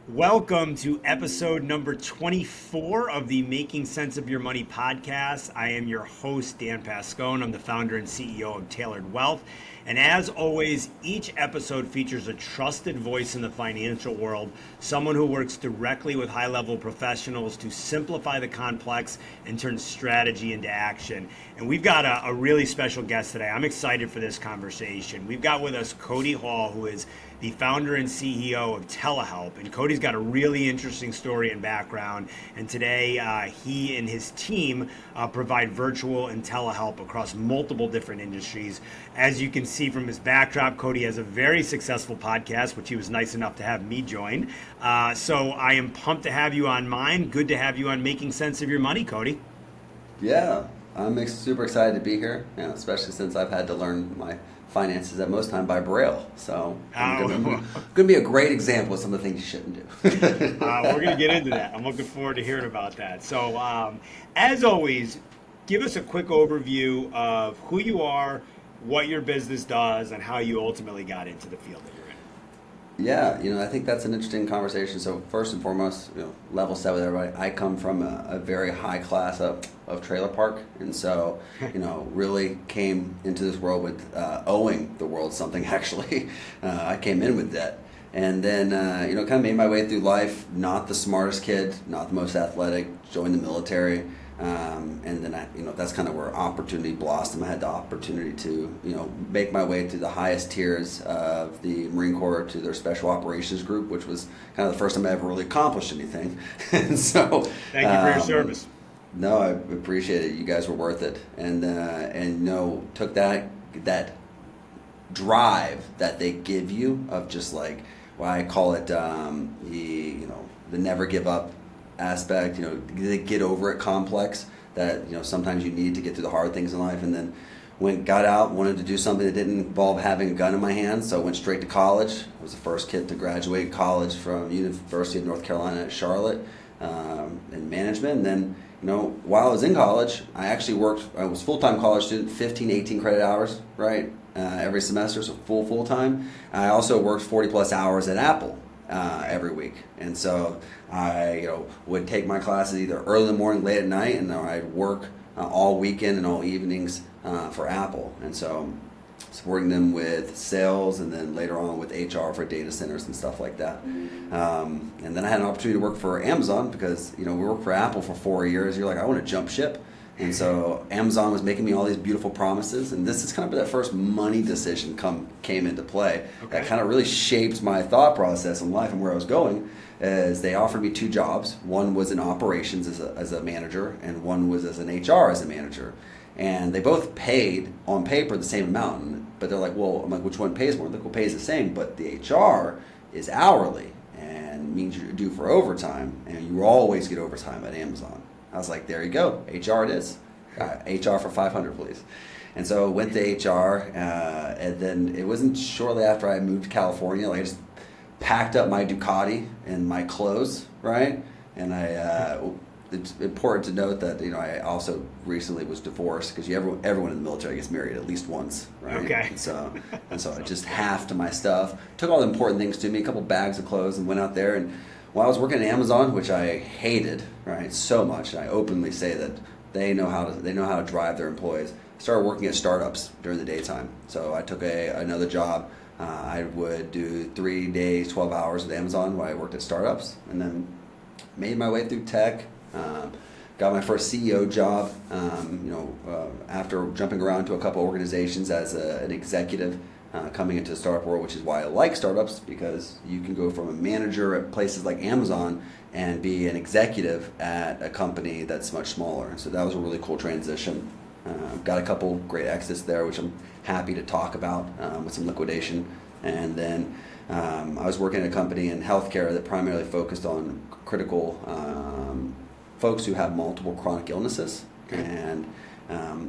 Welcome to episode number 24 of the Making Sense of Your Money podcast. I am your host, Dan Pascone. I'm the founder and CEO of Tailored Wealth. And as always, each episode features a trusted voice in the financial world, someone who works directly with high-level professionals to simplify the complex and turn strategy into action. And we've got a really special guest today. I'm excited for this conversation. We've got with us Cody Hall, who is the founder and CEO of Tellahalth. And Cody's got a really interesting story and background. And today, he and his team provide virtual and telehealth across multiple different industries. As you can see from his backdrop, Cody has a very successful podcast, which he was nice enough to have me join. So I am pumped to have you on mine. Good to have you on Making Sense of Your Money, Cody. Yeah, I'm super excited to be here, especially since I've had to learn my finances at most time by Braille. So I'm going to be a great example of some of the things you shouldn't do. We're going to get into that. I'm looking forward to hearing about that. So as always, give us a quick overview of who you are, what your business does, and how you ultimately got into the field that you're in. Yeah, I think that's an interesting conversation. So first and foremost, level set with everybody. I come from a very high class of trailer park, and so really came into this world with owing the world something. Actually, I came in with debt, and then kind of made my way through life. Not the smartest kid, not the most athletic. Joined the military. And then that's kind of where opportunity blossomed. I had the opportunity to make my way through the highest tiers of the Marine Corps to their Special Operations Group, which was kind of the first time I ever really accomplished anything. And so thank you for your service. No, I appreciate it. You guys were worth it, and took that drive that they give you of just like, well, I call it the never give up aspect, the get over it complex that sometimes you need to get through the hard things in life. And then got out, wanted to do something that didn't involve having a gun in my hand, so I went straight to college. I was the first kid to graduate college from University of North Carolina at Charlotte in management. And then while I was in college, I was a full-time college student, 15, 18 credit hours, right, every semester, so full-time. I also worked 40 plus hours at Apple every week. And so I would take my classes either early in the morning, late at night, and then I'd work all weekend and all evenings for Apple. And so supporting them with sales, and then later on with HR for data centers and stuff like that. And then I had an opportunity to work for Amazon because we worked for Apple for 4 years. You're like, I want to jump ship. And so Amazon was making me all these beautiful promises, and this is kind of that first money decision came into play. Okay. That kind of really shaped my thought process in life and where I was going. As they offered me two jobs. One was in operations as a manager, and one was as an HR as a manager. And they both paid on paper the same amount, but they're like, well, I'm like, which one pays more? They're like, well, pays the same, but the HR is hourly and means you're due for overtime, and you always get overtime at Amazon. I was like, there you go, HR it is. HR for 500, please. And so I went to HR, and then it wasn't shortly after I moved to California. Like I just packed up my Ducati and my clothes, right? And it's important to note that I also recently was divorced because everyone in the military gets married at least once, right? Okay. And so I just halved my stuff, took all the important things to me, a couple bags of clothes, and went out there. And while I was working at Amazon, which I hated, right, so much, and I openly say that they know how to drive their employees. I started working at startups during the daytime. So I took another job. I would do 3 days, 12 hours with Amazon while I worked at startups, and then made my way through tech. Got my first CEO job, after jumping around to a couple organizations as an executive, coming into the startup world, which is why I like startups, because you can go from a manager at places like Amazon and be an executive at a company that's much smaller. And so that was a really cool transition. Got a couple great exits there, which I'm happy to talk about with some liquidation. And then I was working at a company in healthcare that primarily focused on critical folks who have multiple chronic illnesses. And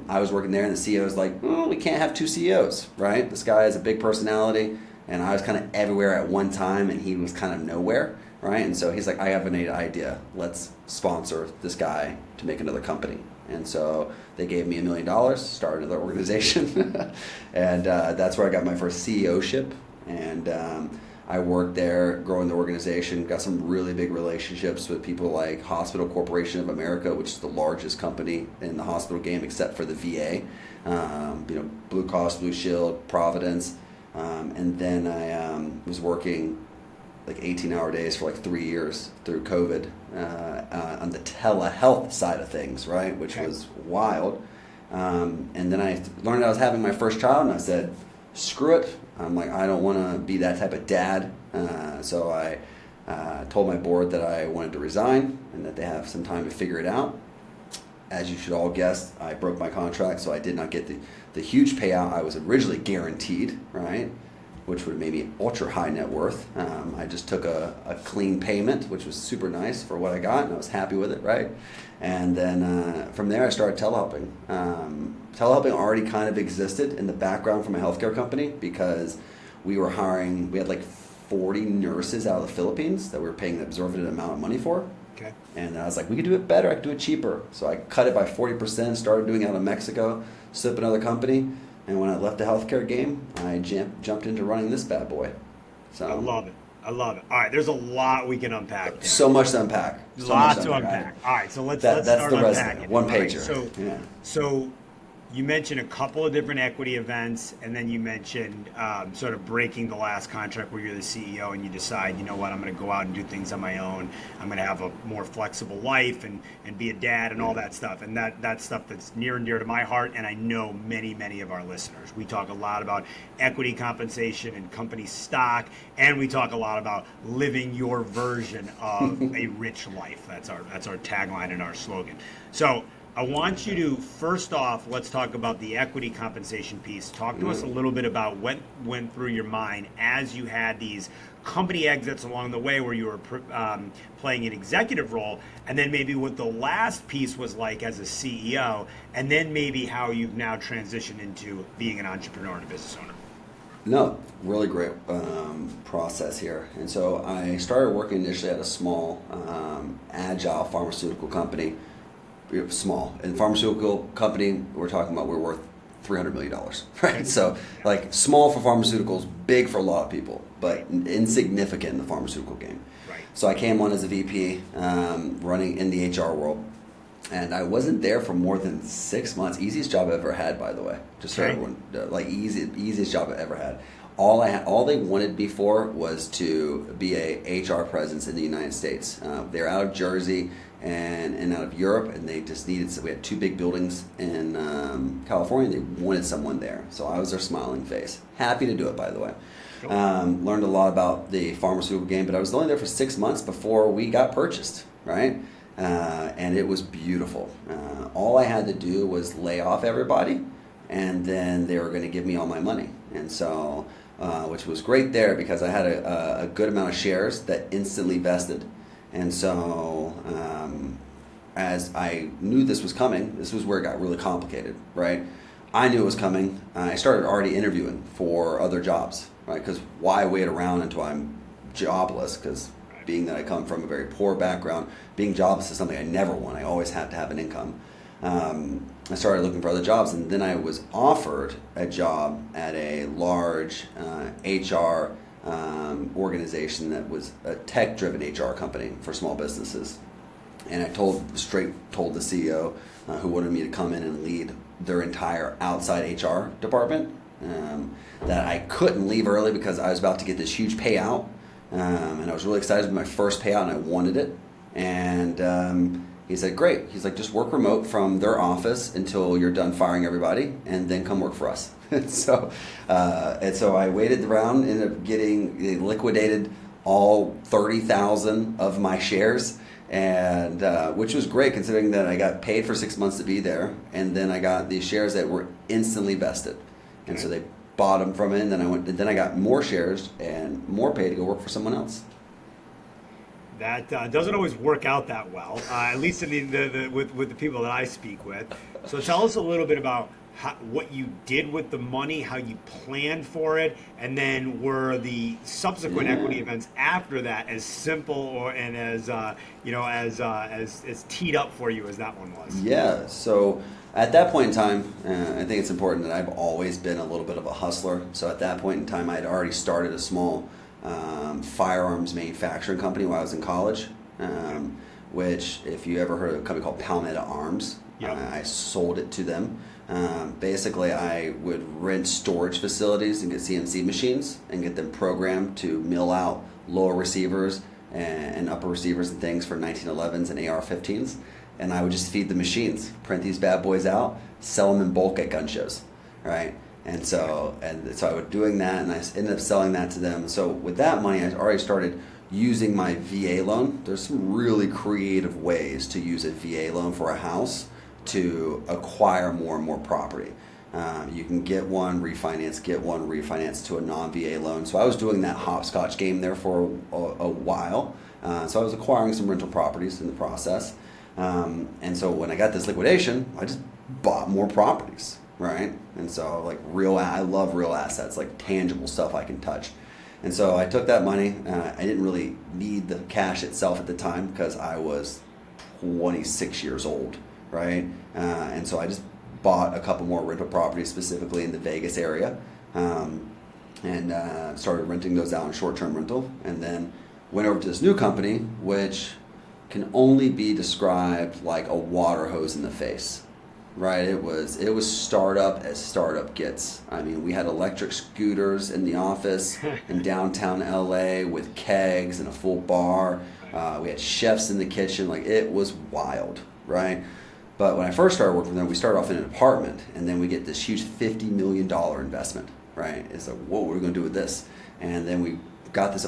I was working there, and the CEO was like, we can't have two CEOs, right? This guy has a big personality, and I was kind of everywhere at one time, and he was kind of nowhere, right? And so he's like, I have an idea. Let's sponsor this guy to make another company. And so they gave me $1 million, started another organization, and that's where I got my first CEO-ship. And I worked there, growing the organization, got some really big relationships with people like Hospital Corporation of America, which is the largest company in the hospital game except for the VA. Blue Cross Blue Shield, Providence, and then I was working like 18-hour days for like 3 years through COVID on the telehealth side of things, right, which was wild. And then I learned I was having my first child, and I said, screw it. I'm like, I don't want to be that type of dad. So I told my board that I wanted to resign and that they have some time to figure it out. As you should all guess, I broke my contract, so I did not get the huge payout I was originally guaranteed, right? Which would have made me ultra high net worth. I just took a clean payment, which was super nice for what I got, and I was happy with it, right? And then from there, I started telehelping. Telehelping already kind of existed in the background from a healthcare company because we had like 40 nurses out of the Philippines that we were paying an exorbitant amount of money for. Okay. And I was like, we could do it better. I could do it cheaper. So I cut it by 40%, started doing it out of Mexico, set up another company. And when I left the healthcare game, I jumped into running this bad boy. So I love it. All right, there's a lot we can unpack there. So much to unpack. Lots to unpack. All right, so let's start the unpacking. resume. One pager. Right, so you mentioned a couple of different equity events, and then you mentioned sort of breaking the last contract where you're the CEO and you decide, you know what, I'm going to go out and do things on my own. I'm going to have a more flexible life and be a dad and all that stuff. And that's stuff that's near and dear to my heart, and I know many, many of our listeners. We talk a lot about equity compensation and company stock, and we talk a lot about living your version of a rich life. That's our tagline and our slogan. So I want you to, first off, let's talk about the equity compensation piece. Talk to us a little bit about what went through your mind as you had these company exits along the way where you were playing an executive role, and then maybe what the last piece was like as a CEO, and then maybe how you've now transitioned into being an entrepreneur and a business owner. No, really great process here. And so I started working initially at a small, agile pharmaceutical company. Small. In pharmaceutical company, we're worth $300 million, right? So like small for pharmaceuticals, big for a lot of people, but insignificant in the pharmaceutical game. Right. So I came on as a VP, running in the HR world. And I wasn't there for more than 6 months. Easiest job I ever had, by the way. Just so everyone, easiest job I ever had. All they wanted me for was to be a HR presence in the United States. They're out of Jersey and out of Europe, and they just needed. So we had 2 big buildings in California. And they wanted someone there, so I was their smiling face. Happy to do it, by the way. Cool. Learned a lot about the pharmaceutical game, but I was only there for 6 months before we got purchased, right? And it was beautiful. All I had to do was lay off everybody, and then they were going to give me all my money. And so, which was great there because I had a good amount of shares that instantly vested. And so, as I knew this was coming, this was where it got really complicated, right? I knew it was coming. I started already interviewing for other jobs, right? Because why wait around until I'm jobless? Because being that I come from a very poor background, being jobless is something I never want. I always had to have an income. I started looking for other jobs, and then I was offered a job at a large HR organization that was a tech-driven HR company for small businesses. And I told the CEO who wanted me to come in and lead their entire outside HR department that I couldn't leave early because I was about to get this huge payout. And I was really excited with my first payout, and I wanted it. And he said, great. He's like, just work remote from their office until you're done firing everybody, and then come work for us. So I waited around, ended up they liquidated all 30,000 of my shares, and which was great considering that I got paid for 6 months to be there, and then I got these shares that were instantly vested. And so they bought them from it, and then I got more shares and more pay to go work for someone else. That doesn't always work out that well, at least with the people that I speak with. So tell us a little bit about what you did with the money, how you planned for it, and then were the subsequent equity events after that as simple and as teed up for you as that one was? Yeah. So at that point in time, I think it's important that I've always been a little bit of a hustler. So at that point in time, I had already started a small firearms manufacturing company while I was in college, which, if you ever heard of a company called Palmetto Arms, I sold it to them. Basically, I would rent storage facilities and get CNC machines and get them programmed to mill out lower receivers and upper receivers and things for 1911s and AR-15s. And I would just feed the machines, print these bad boys out, sell them in bulk at gun shows, right? And so I was doing that, and I ended up selling that to them. So with that money, I already started using my VA loan. There's some really creative ways to use a VA loan for a house to acquire more and more property. You can get one, refinance to a non-VA loan. So I was doing that hopscotch game there for a while. So I was acquiring some rental properties in the process. And so when I got this liquidation, I just bought more properties, right? And so I love real assets, like tangible stuff I can touch. And so I took that money. I didn't really need the cash itself at the time because I was 26 years old, right? And so I just bought a couple more rental properties, specifically in the Vegas area, and started renting those out in short-term rental. And then went over to this new company, which can only be described like a water hose in the face, right? It was startup as startup gets. I mean, we had electric scooters in the office in downtown LA with kegs and a full bar. We had chefs in the kitchen. It was wild, right? But when I first started working with them, we started off in an apartment, and then we get this huge $50 million investment, right? It's like, whoa, what are we going to do with this? And then we got this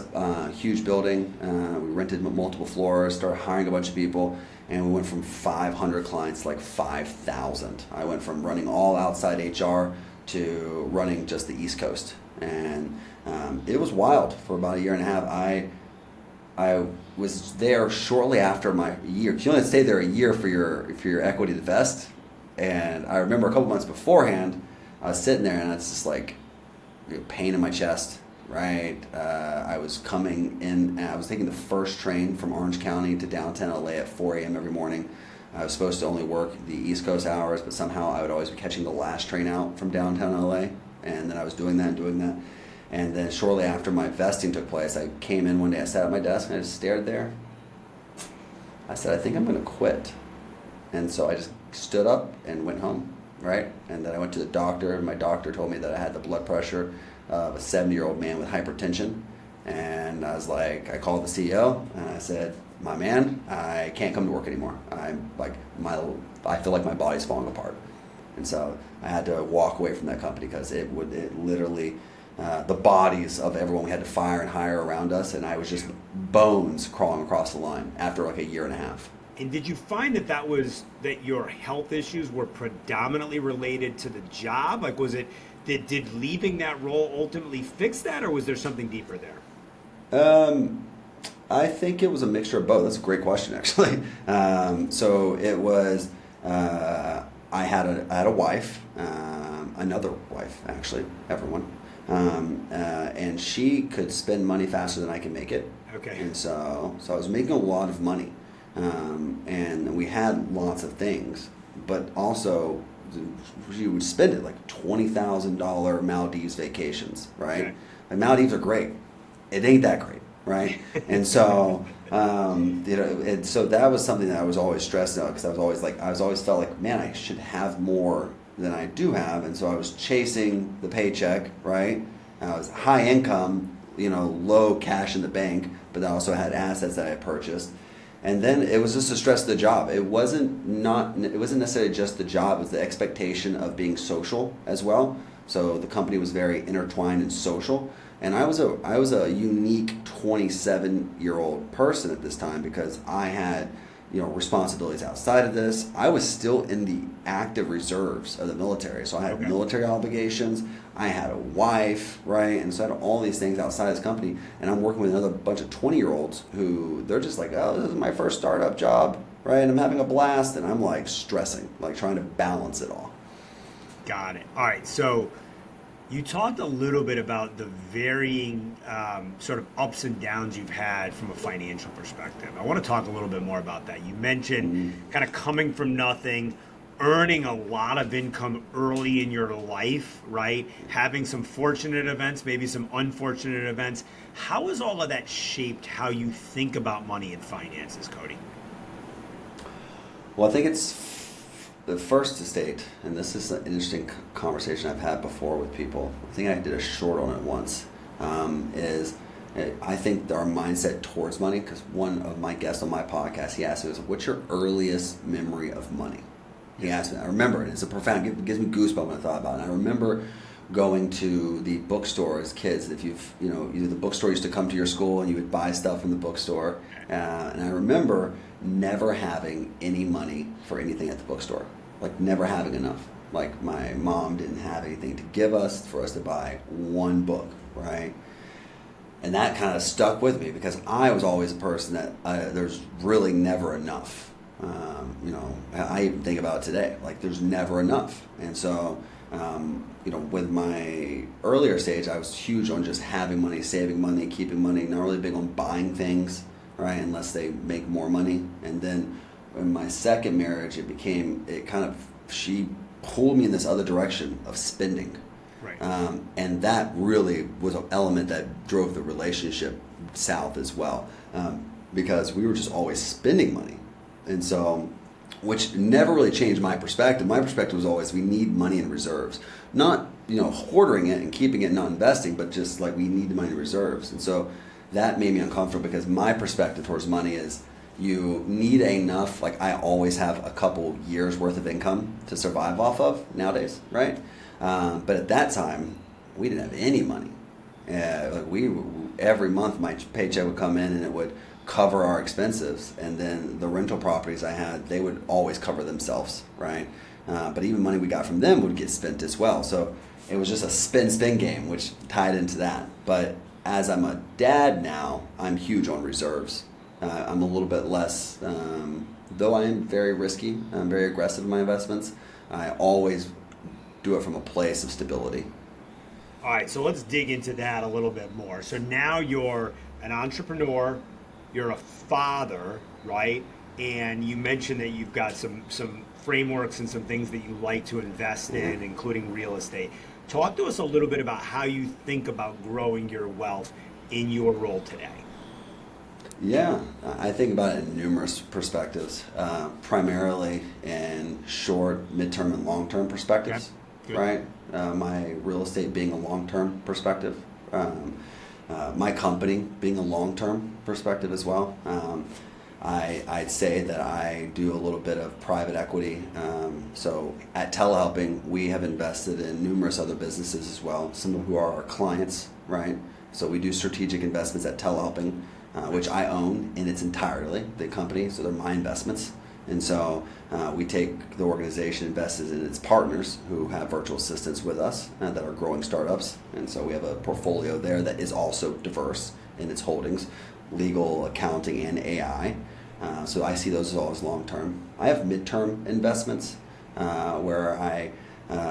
huge building. We rented multiple floors, started hiring a bunch of people, and we went from 500 clients to 5,000. I went from running all outside HR to running just the East Coast. And it was wild for about a year and a half. I was there shortly after my year. You only stay there a year for your equity to vest. And I remember a couple months beforehand, I was sitting there and it's just pain in my chest, right? I was coming in, and I was taking the first train from Orange County to downtown LA at 4 a.m. every morning. I was supposed to only work the East Coast hours, but somehow I would always be catching the last train out from downtown LA. And then I was doing that. And then shortly after my vesting took place, I came in one day, I sat at my desk, and I just stared there. I said, I think I'm going to quit. And so I just stood up and went home, right? And then I went to the doctor, and my doctor told me that I had the blood pressure of a 70-year-old man with hypertension. And I was like, I called the CEO, and I said, my man, I can't come to work anymore. I feel like my body's falling apart. And so I had to walk away from that company because it literally... the bodies of everyone we had to fire and hire around us, and I was just bones crawling across the line after a year and a half. And did you find that your health issues were predominantly related to the job? Did leaving that role ultimately fix that, or was there something deeper there? I think it was a mixture of both. That's a great question, actually. So it was, I had a wife, another wife, actually, everyone. And she could spend money faster than I could make it. Okay. And so I was making a lot of money, and we had lots of things, but also she would spend it $20,000 Maldives vacations, right? Okay. Maldives are great. It ain't that great, right? And so, and so that was something that I was always stressed out because I was always felt like, man, I should have more than I do have. And so I was chasing the paycheck, right? I was high income, low cash in the bank, but I also had assets that I had purchased. And then it was just the stress of the job. It wasn't necessarily just the job, it was the expectation of being social as well. So the company was very intertwined and social. And I was a unique 27-year-old person at this time because I had responsibilities outside of this. I was still in the active reserves of the military. So I had military obligations. I had a wife, right? And so I had all these things outside of this company. And I'm working with another bunch of 20-year-olds who they're just like, oh, this is my first startup job, right? And I'm having a blast. And I'm stressing, trying to balance it all. Got it. All right. So you talked a little bit about the varying sort of ups and downs you've had from a financial perspective. I want to talk a little bit more about that. You mentioned kind of coming from nothing, earning a lot of income early in your life, right? Having some fortunate events, maybe some unfortunate events. How has all of that shaped how you think about money and finances, Cody? Well, I think it's the first estate, and this is an interesting conversation I've had before with people. I think I did a short on it once. Is I think our mindset towards money, because one of my guests on my podcast, he asked me, "What's your earliest memory of money?" He asked me. I remember it. It's a profound. It gives me goosebumps when I thought about it. And I remember going to the bookstore as kids. If either the bookstore used to come to your school and you would buy stuff from the bookstore, and I remember never having any money for anything at the bookstore. Like never having enough. Like my mom didn't have anything to give us for us to buy one book, right? And that kind of stuck with me because I was always a person that there's really never enough. I even think about it today. Like there's never enough, and so with my earlier stage, I was huge on just having money, saving money, keeping money. Not really big on buying things, right? Unless they make more money. And then in my second marriage, she pulled me in this other direction of spending. Right. And that really was an element that drove the relationship south as well, because we were just always spending money. And so, which never really changed my perspective. My perspective was always we need money in reserves. Not, hoarding it and keeping it, not investing, but just like we need the money in reserves. And so that made me uncomfortable because my perspective towards money is you need enough, like I always have a couple years worth of income to survive off of nowadays, right? But at that time, we didn't have any money. Every month my paycheck would come in and it would cover our expenses, and then the rental properties I had, they would always cover themselves, right? But even money we got from them would get spent as well. So it was just a spin game, which tied into that. But as I'm a dad now, I'm huge on reserves. I'm a little bit less, though I am very risky, I'm very aggressive in my investments. I always do it from a place of stability. All right, so let's dig into that a little bit more. So now you're an entrepreneur, you're a father, right? And you mentioned that you've got some frameworks and some things that you like to invest in, including real estate. Talk to us a little bit about how you think about growing your wealth in your role today. Yeah, I think about it in numerous perspectives, primarily in short, midterm, and long-term perspectives, right? My real estate being a long-term perspective, my company being a long-term perspective as well. I'd say that I do a little bit of private equity. So at Tellahalth, we have invested in numerous other businesses as well, some of who are our clients, right? So we do strategic investments at Tellahalth, which I own in its entirety, the company, so they're my investments. And so we take the organization, invested in its partners who have virtual assistants with us that are growing startups. And so we have a portfolio there that is also diverse in its holdings, legal, accounting, and AI. So I see those as always long-term. I have midterm investments where I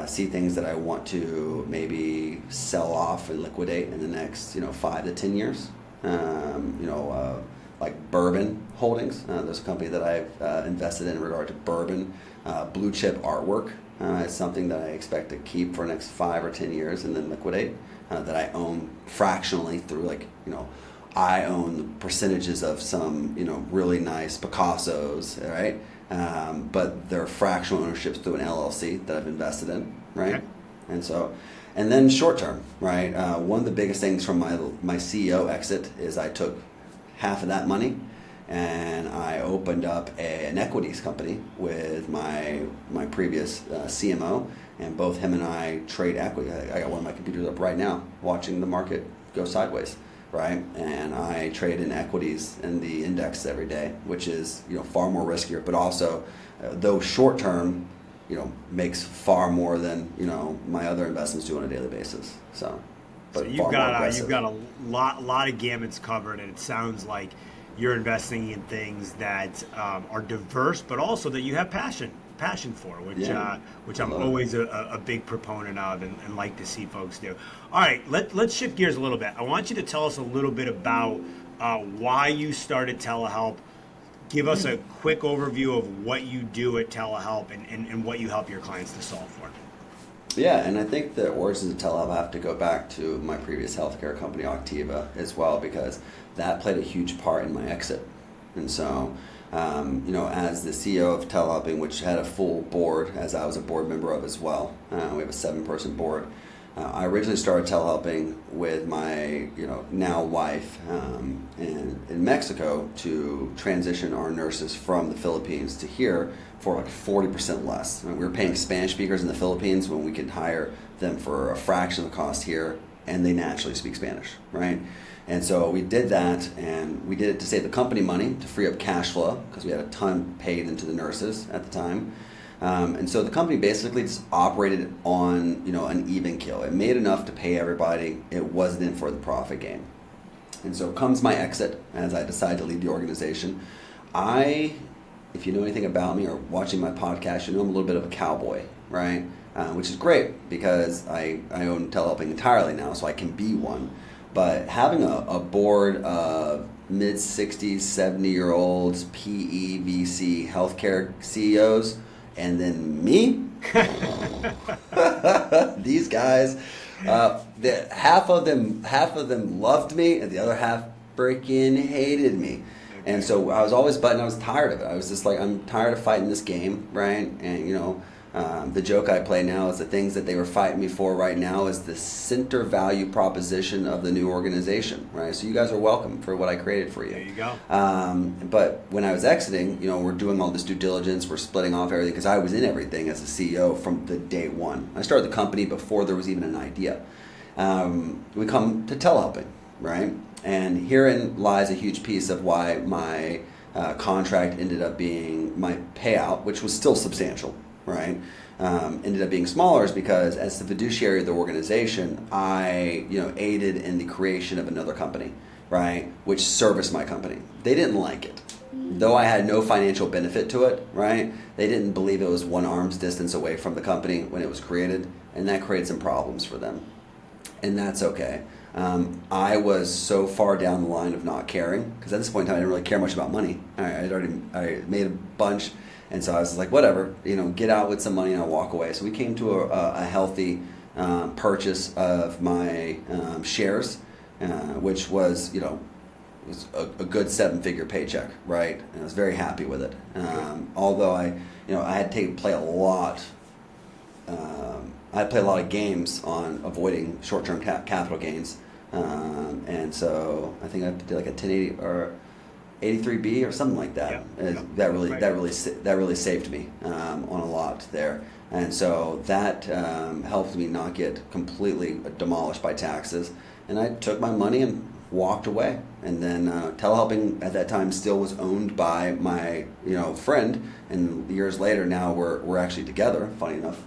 see things that I want to maybe sell off and liquidate in the next 5 to 10 years. Like bourbon holdings. There's a company that I've invested in regard to bourbon. Blue chip artwork is something that I expect to keep for the next 5 or 10 years and then liquidate. That I own fractionally through I own percentages of some really nice Picassos, right? But they're fractional ownerships through an LLC that I've invested in, right? Okay. And then short term, right? One of the biggest things from my CEO exit is I took half of that money and I opened up an equities company with my previous CMO, and both him and I trade equity. I got one of my computers up right now watching the market go sideways, right? And I trade in equities in the index every day, which is far more riskier, but also though short term makes far more than my other investments do on a daily basis. So you've got a lot of gamuts covered, and it sounds like you're investing in things that are diverse, but also that you have passion for, which I'm always a big proponent of and like to see folks do. All right, let's shift gears a little bit. I want you to tell us a little bit about why you started Tellahalth, give us a quick overview of what you do at Tellahalth and what you help your clients to solve for. Yeah, and I think the origins of Tellahalth have to go back to my previous healthcare company, Octiva, as well, because that played a huge part in my exit. And so, as the CEO of Tellahalth, which had a full board, as I was a board member of as well, we have a 7-person board. I originally started telehelping with my now wife in Mexico to transition our nurses from the Philippines to here for like 40% less. I mean, we were paying Spanish speakers in the Philippines when we could hire them for a fraction of the cost here, and they naturally speak Spanish, right? And so we did that, and we did it to save the company money, to free up cash flow, because we had a ton paid into the nurses at the time. And so the company basically just operated on, an even keel. It made enough to pay everybody. It wasn't in for the profit game. And so comes my exit as I decide to leave the organization. If you know anything about me or watching my podcast, I'm a little bit of a cowboy, right? Which is great because I own telehelping entirely now, so I can be one. But having a board of mid-60s, 70-year-olds, PE, VC, healthcare CEOs, and then me, these guys, half of them loved me, and the other half freaking hated me. And so I was always I was tired of it. I was just like, I'm tired of fighting this game, right? And the joke I play now is the things that they were fighting me for right now is the center value proposition of the new organization, right? So you guys are welcome for what I created for you. There you go. But when I was exiting, we're doing all this due diligence, we're splitting off everything, because I was in everything as a CEO from the day one. I started the company before there was even an idea. We come to telehelping, right? And herein lies a huge piece of why my contract ended up being my payout, which was still substantial, right? Ended up being smaller is because as the fiduciary of the organization, I aided in the creation of another company, right, which serviced my company. They didn't like it. Though I had no financial benefit to it, right? They didn't believe it was one arm's distance away from the company when it was created, and that created some problems for them. And that's okay. I was so far down the line of not caring, because at this point in time I didn't really care much about money. I made a bunch, and so I was like, whatever, get out with some money and I'll walk away. So we came to a healthy purchase of my shares, which was was a good 7-figure paycheck, right? And I was very happy with it. Although I had to play a lot. I play a lot of games on avoiding short-term capital gains, and so I think I did like a 1080 or 83B or something like that. That really saved me on a lot there, and so that helped me not get completely demolished by taxes. And I took my money and walked away. And then telehelping at that time still was owned by my friend, and years later now we're actually together. Funny enough.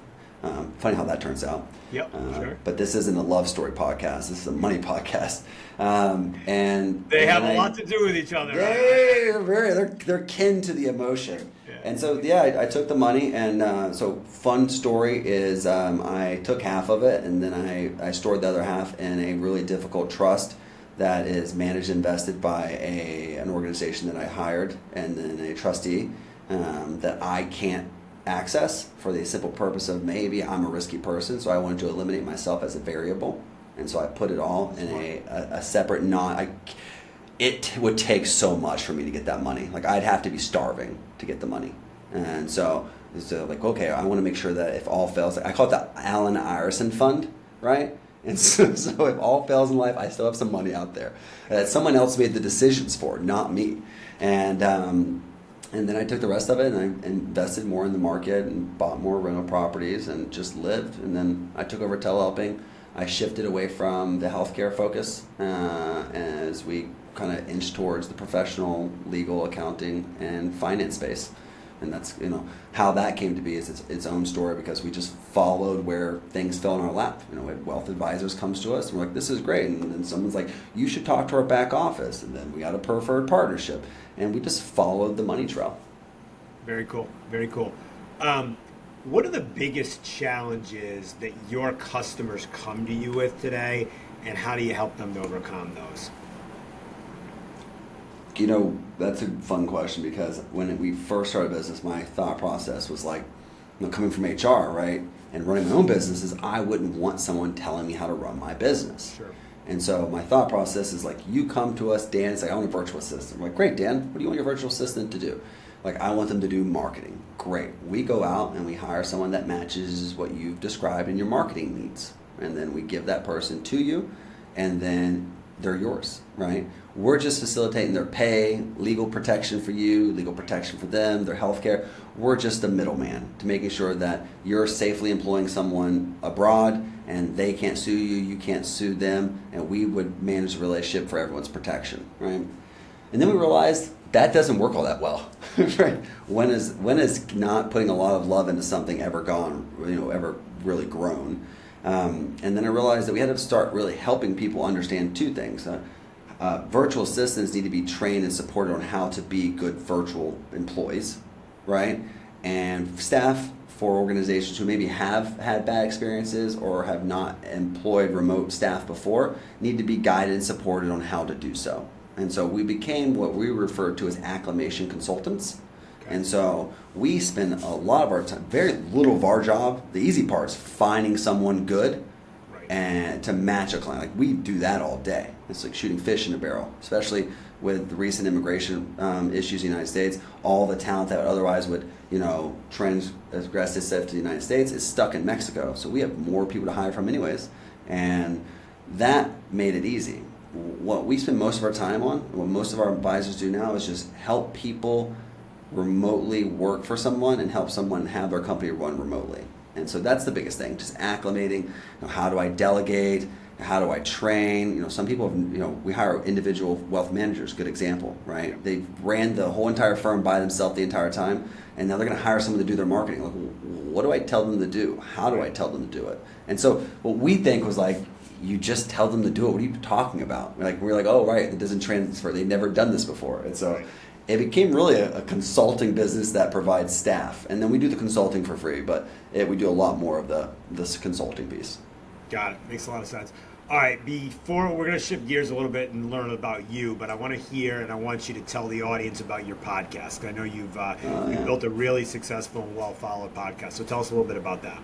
Funny how that turns out. Yep, sure. But this isn't a love story podcast. This is a money podcast. And they have a lot to do with each other. They're kin to the emotion. Yeah. And so I took the money, and so fun story is I took half of it, and then I stored the other half in a really difficult trust that is managed and invested by an organization that I hired, and then a trustee that I can't access for the simple purpose of maybe I'm a risky person, so I wanted to eliminate myself as a variable, and so I put it all in a separate it would take so much for me to get that money. Like I'd have to be starving to get the money, and so like, okay, I want to make sure that if all fails, I call it the Allen Iverson Fund, right? And so if all fails in life, I still have some money out there that someone else made the decisions for, not me. And then I took the rest of it and I invested more in the market and bought more rental properties and just lived. And then I took over telehelping. I shifted away from the healthcare focus as we kind of inched towards the professional, legal, accounting, and finance space. And that's how that came to be is its own story, because we just followed where things fell in our lap. We had wealth advisors comes to us and we're like, this is great, and then someone's like, you should talk to our back office, and then we got a preferred partnership, and we just followed the money trail. Very cool. Very cool. What are the biggest challenges that your customers come to you with today, and how do you help them to overcome those? That's a fun question because when we first started business, my thought process was like, coming from HR, right, and running my own businesses, I wouldn't want someone telling me how to run my business. Sure. And so my thought process is like, you come to us, Dan, and say, I want a virtual assistant. I'm like, great, Dan, what do you want your virtual assistant to do? Like, I want them to do marketing. Great. We go out and we hire someone that matches what you've described in your marketing needs. And then we give that person to you, and then they're yours, right? We're just facilitating their pay, legal protection for you, legal protection for them, their health care. We're just a middleman to making sure that you're safely employing someone abroad and they can't sue you, you can't sue them, and we would manage the relationship for everyone's protection, right? And then we realized that doesn't work all that well, right? When is not putting a lot of love into something ever gone, ever really grown? And then I realized that we had to start really helping people understand two things. Virtual assistants need to be trained and supported on how to be good virtual employees, right? And staff for organizations who maybe have had bad experiences or have not employed remote staff before need to be guided and supported on how to do so. And so we became what we refer to as acclimation consultants. Okay. And so we spend a lot of our time, very little of our job. The easy part is finding someone good and to match a client. Like, we do that all day. It's like shooting fish in a barrel, especially with the recent immigration issues in the United States. All the talent that otherwise would, transgress itself to the United States is stuck in Mexico. So we have more people to hire from anyways. And that made it easy. What we spend most of our time on, what most of our advisors do now, is just help people remotely work for someone and help someone have their company run remotely. And so that's the biggest thing, just acclimating. How do I delegate? How do I train? Some people, we hire individual wealth managers, good example, right? They ran the whole entire firm by themselves the entire time, and now they're going to hire someone to do their marketing. Like, what do I tell them to do? How do I tell them to do it? And so what we think was like, you just tell them to do it. What are you talking about? We're like, oh, right, it doesn't transfer. They've never done this before. And so it became really a consulting business that provides staff. And then we do the consulting for free, but we do a lot more of this consulting piece. Got it. Makes a lot of sense. All right, before we're going to shift gears a little bit and learn about you, but I want to hear and I want you to tell the audience about your podcast. I know you've built a really successful and well-followed podcast. So tell us a little bit about that.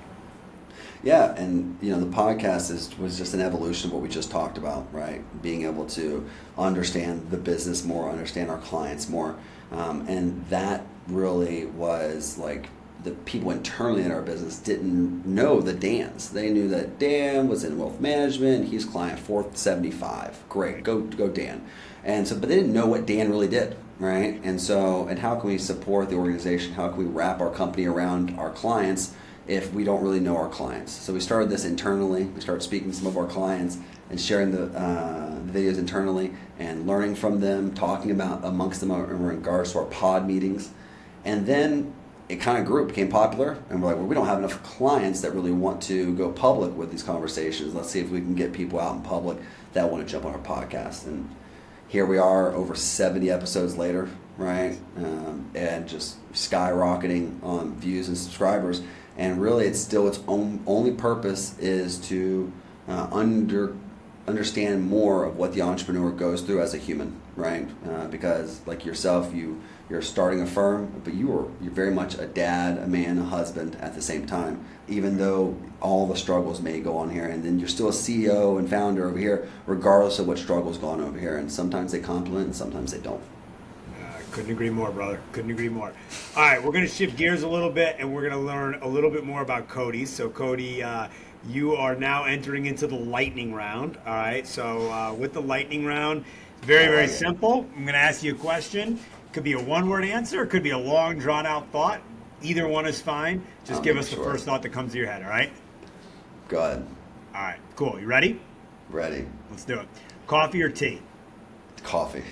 Yeah, and the podcast was just an evolution of what we just talked about, right? Being able to understand the business more, understand our clients more, and that really was like the people internally in our business didn't know the Dans. They knew that Dan was in wealth management. He's client 475. Great, go Dan. And so, but they didn't know what Dan really did, right? And so, and how can we support the organization? How can we wrap our company around our clients if we don't really know our clients? So we started this internally. We started speaking to some of our clients and sharing the videos internally and learning from them, talking about amongst them in regards to our pod meetings. And then it kind of grew, became popular, and we're like, well, we don't have enough clients that really want to go public with these conversations. Let's see if we can get people out in public that want to jump on our podcast. And here we are over 70 episodes later, right? And just skyrocketing on views and subscribers. And really, it's still its only purpose is to understand more of what the entrepreneur goes through as a human, right? Because like yourself, you're starting a firm, but you're very much a dad, a man, a husband at the same time, even though all the struggles may go on here. And then you're still a CEO and founder over here, regardless of what struggles go on over here. And sometimes they complement and sometimes they don't. Couldn't agree more, brother. Couldn't agree more. All right, we're going to shift gears a little bit, and we're going to learn a little bit more about Cody. So, Cody, you are now entering into the lightning round. All right, so with the lightning round, very, very simple. I'm going to ask you a question. It could be a one-word answer. It could be a long, drawn-out thought. Either one is fine. Just give us the first thought that comes to your head, all right? Go ahead. All right, cool. You ready? Ready. Let's do it. Coffee or tea? Coffee.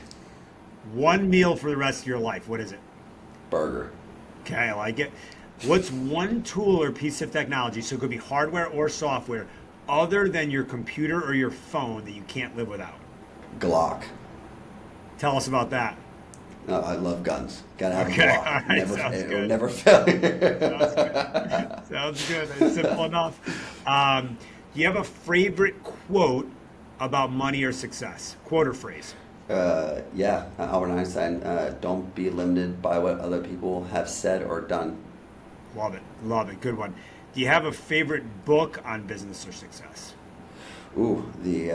One meal for the rest of your life. What is it? Burger. Okay, I like it. What's one tool or piece of technology, so it could be hardware or software, other than your computer or your phone that you can't live without? Glock. Tell us about that. I love guns. Gotta have a Okay, Glock. all right, It'll never fail. Sounds good. It's simple enough. Do you have a favorite quote about money or success? Quote or phrase? Yeah, Albert Einstein, don't be limited by what other people have said or done. Love it. Love it. Good one. Do you have a favorite book on business or success? Ooh, the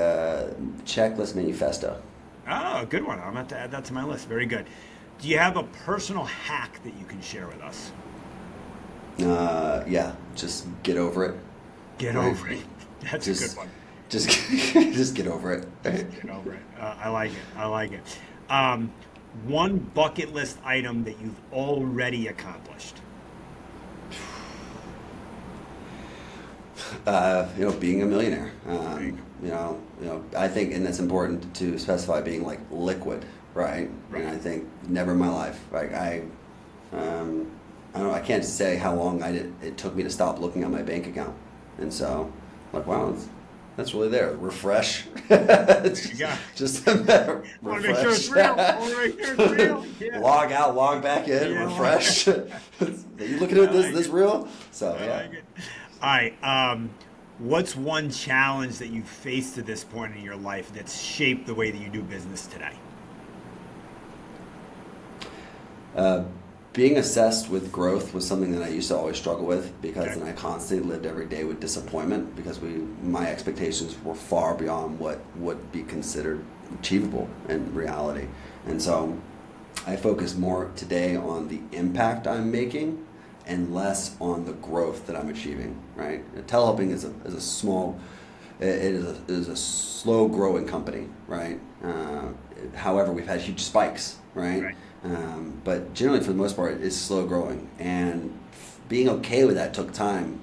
Checklist Manifesto. Oh, good one. I'm going to add that to my list. Very good. Do you have a personal hack that you can share with us? Yeah, just get over it. Get Right? over it. That's Just, a good one. just, just get over it. Get over it. I like it. I like it. One bucket list item that you've already accomplished. Being a millionaire. Right. I think, and it's important to specify being like liquid, right? Right. And I think never in my life, like I can't say how long it took me to stop looking at my bank account, and so, like, wow, that's really there. Refresh. It's You got it. just a matter. I want to make sure it's real. I want to make sure it's real. Yeah. Log out, log back in, Yeah, refresh. Are you looking at I this? like This it. real? So I yeah. like it. All right. What's one challenge that you've faced to this point in your life that's shaped the way that you do business today? Being assessed with growth was something that I used to always struggle with because Okay. then I constantly lived every day with disappointment because my expectations were far beyond what would be considered achievable in reality. And so I focus more today on the impact I'm making and less on the growth that I'm achieving, right? Telehelping is a small, it is a slow growing company, right? However, we've had huge spikes, right? Right. But generally, for the most part, it's slow growing. And being okay with that took time,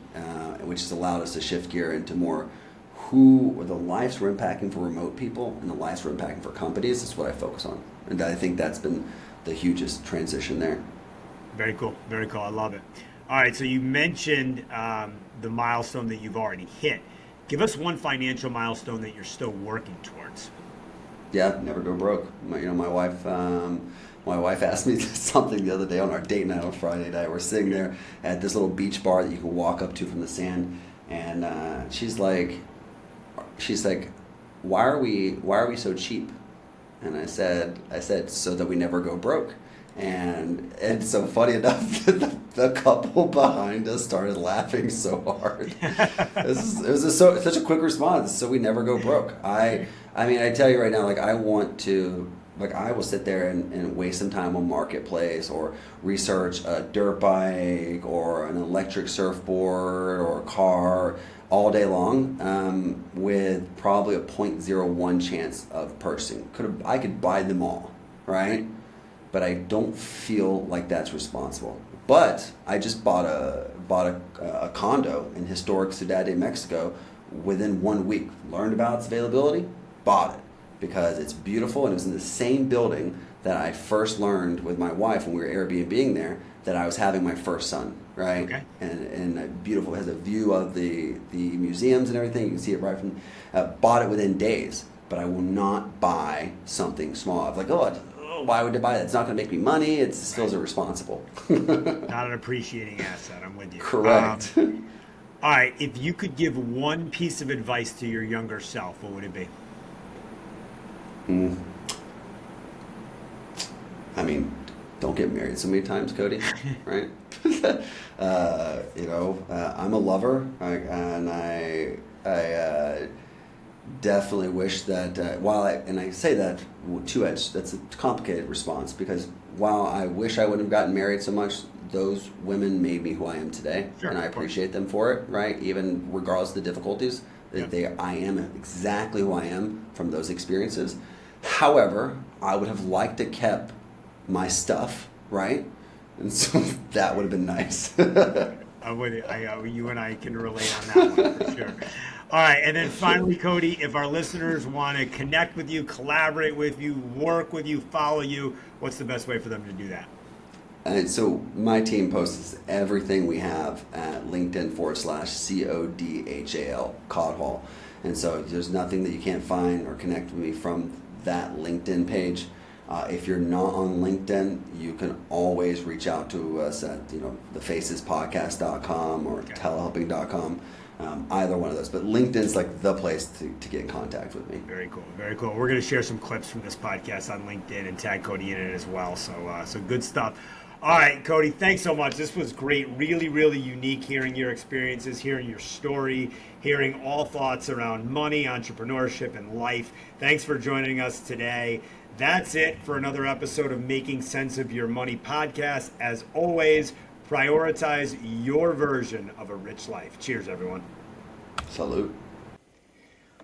which has allowed us to shift gear into more who or the lives we're impacting for remote people and the lives we're impacting for companies is what I focus on. And I think that's been the hugest transition there. Very cool. Very cool. I love it. All right. So you mentioned the milestone that you've already hit. Give us one financial milestone that you're still working towards. Yeah, never go broke. My wife asked me something the other day on our date night on Friday night. We're sitting there at this little beach bar that you can walk up to from the sand, and she's like, why are we so cheap? And I said, so that we never go broke. And so funny enough, the couple behind us started laughing so hard. It was such a quick response. So we never go broke. I mean, I tell you right now, like I will sit there and waste some time on Marketplace or research a dirt bike or an electric surfboard or a car all day long with probably a 0.01 chance of purchasing. I could buy them all, right? But I don't feel like that's responsible. But I just bought a condo in historic Ciudad de Mexico within 1 week. Learned about its availability, bought it because it's beautiful and it was in the same building that I first learned with my wife when we were Airbnb-ing there that I was having my first son, right? Okay. And beautiful, it has a view of the museums and everything. You can see it right from. Bought it within days, but I will not buy something small. I'm like, why would I buy that? It's not going to make me money. It just feels irresponsible. Not an appreciating asset. I'm with you. Correct. All right. If you could give one piece of advice to your younger self, what would it be? I mean, don't get married so many times, Cody, right? I'm a lover, and I definitely wish that and I say that two-edged, that's a complicated response because while I wish I wouldn't have gotten married so much, those women made me who I am today, Sure, and I of course. appreciate them for it, right? Even regardless of the difficulties, Yep. I am exactly who I am from those experiences. However, I would have liked to kept my stuff, right? And so that would have been nice. I'm with you. You and I can relate on that one for sure. All right, and then finally, Cody, if our listeners want to connect with you, collaborate with you, work with you, follow you, what's the best way for them to do that? And so my team posts everything we have at LinkedIn /CODHAL, Cod Hall. And so there's nothing that you can't find or connect with me from that LinkedIn page. If you're not on LinkedIn, you can always reach out to us at thefacespodcast.com or Okay. telehelping.com. Either one of those. But LinkedIn's like the place to get in contact with me. Very cool. Very cool. We're going to share some clips from this podcast on LinkedIn and tag Cody in it as well. So good stuff. All right, Cody, thanks so much. This was great. Really, really unique hearing your experiences, hearing your story, hearing all thoughts around money, entrepreneurship, and life. Thanks for joining us today. That's it for another episode of Making Sense of Your Money podcast. As always, prioritize your version of a rich life. Cheers, everyone. Salute.